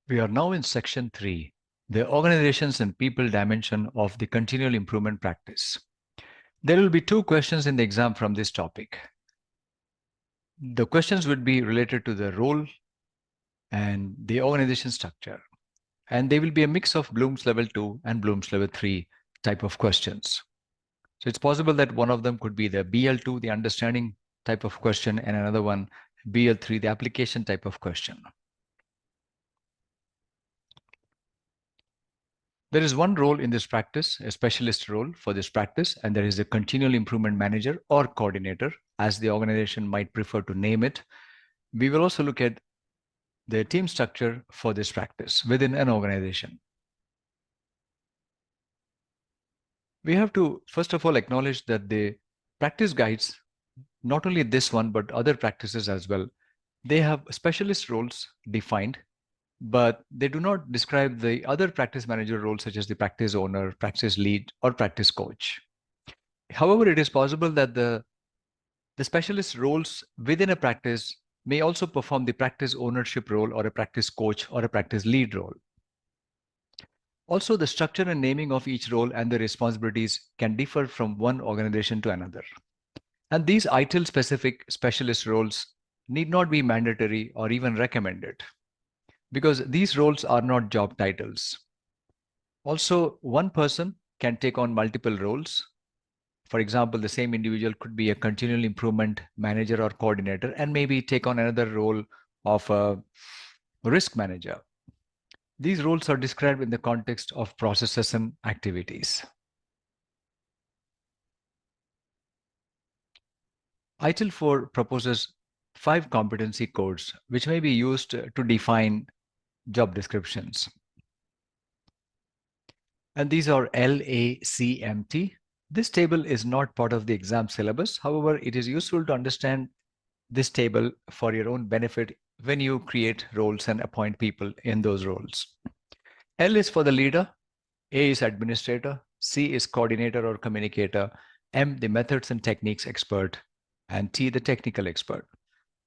We are now in section 3, the organizations and people dimension of the continual improvement practice. There will be 2 questions in the exam from this topic. The questions would be related to the role and the organization structure. And they will be a mix of Bloom's level 2 and Bloom's level 3 type of questions. So it's possible that one of them could be the BL2, the understanding type of question, and another one, BL3, the application type of question. There is one role in this practice, a specialist role for this practice, and there is a continual improvement manager or coordinator, as the organization might prefer to name it. We will also look at the team structure for this practice within an organization. We have to, first of all, acknowledge that the practice guides, not only this one, but other practices as well, they have specialist roles defined, but they do not describe the other practice manager roles such as the practice owner, practice lead, or practice coach. However, it is possible that the specialist roles within a practice may also perform the practice ownership role or a practice coach or a practice lead role. Also, the structure and naming of each role and the responsibilities can differ from one organization to another. And these ITIL specific specialist roles need not be mandatory or even recommended, because these roles are not job titles. Also, one person can take on multiple roles. For example, the same individual could be a continual improvement manager or coordinator and maybe take on another role of a risk manager. These roles are described in the context of processes and activities. ITIL 4 proposes 5 competency codes, which may be used to define job descriptions. And these are LACMT. This table is not part of the exam syllabus. However, it is useful to understand this table for your own benefit when you create roles and appoint people in those roles. L is for the leader, A is administrator, C is coordinator or communicator, M the methods and techniques expert, and T the technical expert,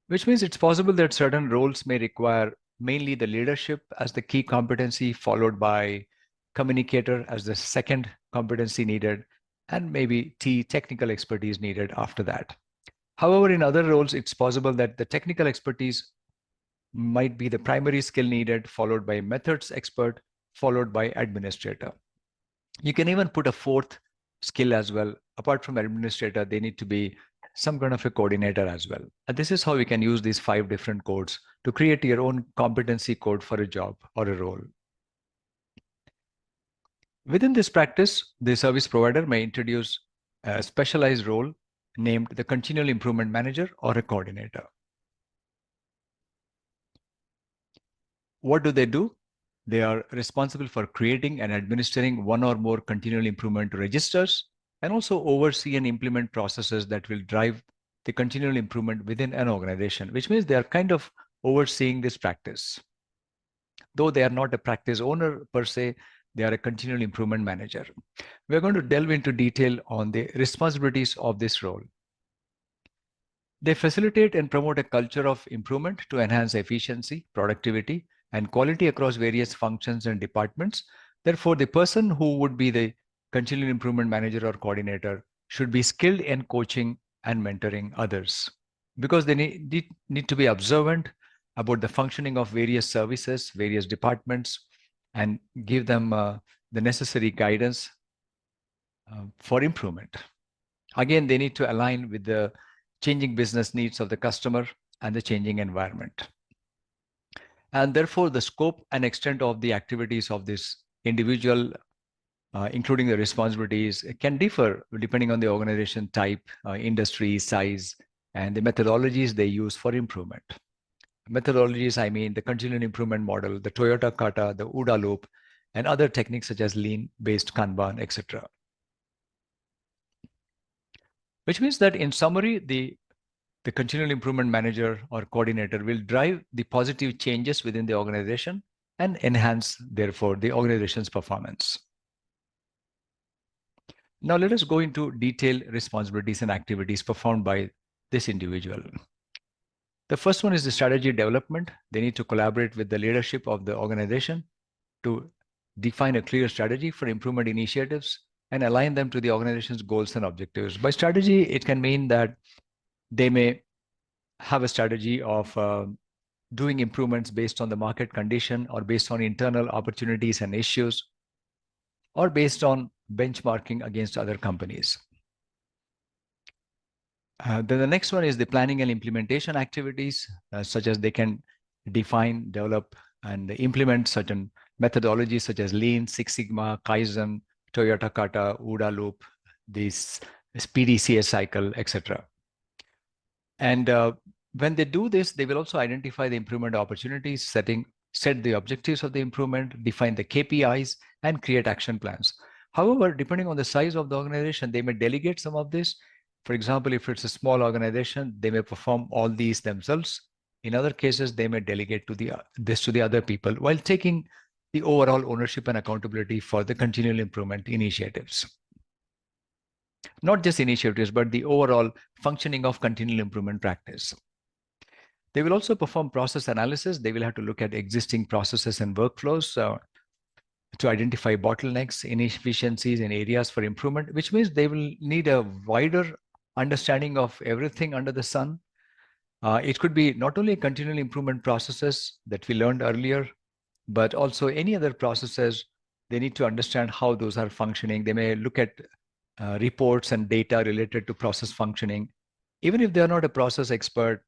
which means it's possible that certain roles may require mainly the leadership as the key competency, followed by communicator as the second competency needed, and maybe T technical expertise needed after that. However, in other roles, it's possible that the technical expertise might be the primary skill needed, followed by methods expert, followed by administrator. You can even put a fourth skill as well. Apart from administrator, they need to be some kind of a coordinator as well. And this is how you can use these 5 different codes to create your own competency code for a job or a role. Within this practice, the service provider may introduce a specialized role named the Continual Improvement Manager or a coordinator. What do? They are responsible for creating and administering one or more continual improvement registers and also oversee and implement processes that will drive the continual improvement within an organization, which means they are kind of overseeing this practice. Though they are not a practice owner per se, they are a continual improvement manager. We are going to delve into detail on the responsibilities of this role. They facilitate and promote a culture of improvement to enhance efficiency, productivity, and quality across various functions and departments. Therefore, the person who would be the continual improvement manager or coordinator should be skilled in coaching and mentoring others, because they need to be observant about the functioning of various services, various departments, and give them the necessary guidance for improvement. Again, they need to align with the changing business needs of the customer and the changing environment. And therefore, the scope and extent of the activities of this individual, including the responsibilities, can differ depending on the organization type, industry, size, and the methodologies they use for improvement. Methodologies, I mean the continuous improvement model, the Toyota Kata, the OODA loop, and other techniques such as lean-based Kanban, etc. Which means that in summary, the continual improvement manager or coordinator will drive the positive changes within the organization and enhance, therefore, the organization's performance. Now let us go into detailed responsibilities and activities performed by this individual. The first one is the strategy development. They need to collaborate with the leadership of the organization to define a clear strategy for improvement initiatives and align them to the organization's goals and objectives. By strategy, it can mean that they may have a strategy of doing improvements based on the market condition or based on internal opportunities and issues or based on benchmarking against other companies. Then the next one is the planning and implementation activities, such as they can define, develop, and implement certain methodologies such as Lean, Six Sigma, Kaizen, Toyota Kata, OODA Loop, this PDCA cycle, etc. And when they do this, they will also identify the improvement opportunities, set the objectives of the improvement, define the KPIs, and create action plans. However, depending on the size of the organization, they may delegate some of this. For example, if it's a small organization, they may perform all these themselves. In other cases, they may delegate this to the other people while taking the overall ownership and accountability for the continual improvement initiatives. Not just initiatives, but the overall functioning of continual improvement practice. They will also perform process analysis. They will have to look at existing processes and workflows to identify bottlenecks, inefficiencies, and areas for improvement, which means they will need a wider understanding of everything under the sun. It could be not only continual improvement processes that we learned earlier, but also any other processes. They need to understand how those are functioning. They may look at reports and data related to process functioning. Even if they are not a process expert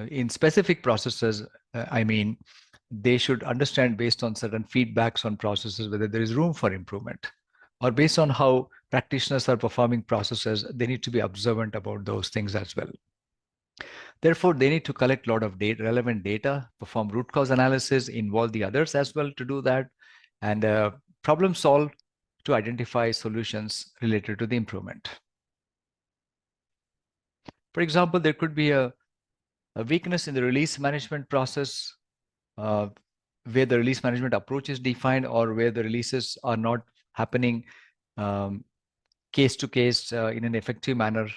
in specific processes, they should understand based on certain feedbacks on processes whether there is room for improvement, or based on how practitioners are performing processes, they need to be observant about those things as well. Therefore, they need to collect a lot of relevant data, perform root cause analysis, involve the others as well to do that, and problem solve to identify solutions related to the improvement. For example, there could be a weakness in the release management process where the release management approach is defined, or where the releases are not happening case to case in an effective manner,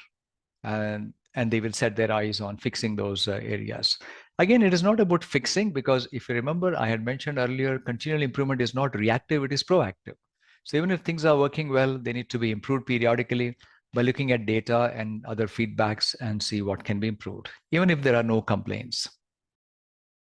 and they will set their eyes on fixing those areas. Again, it is not about fixing, because if you remember, I had mentioned earlier, continual improvement is not reactive, it is proactive. So even if things are working well, they need to be improved periodically by looking at data and other feedbacks and see what can be improved, even if there are no complaints.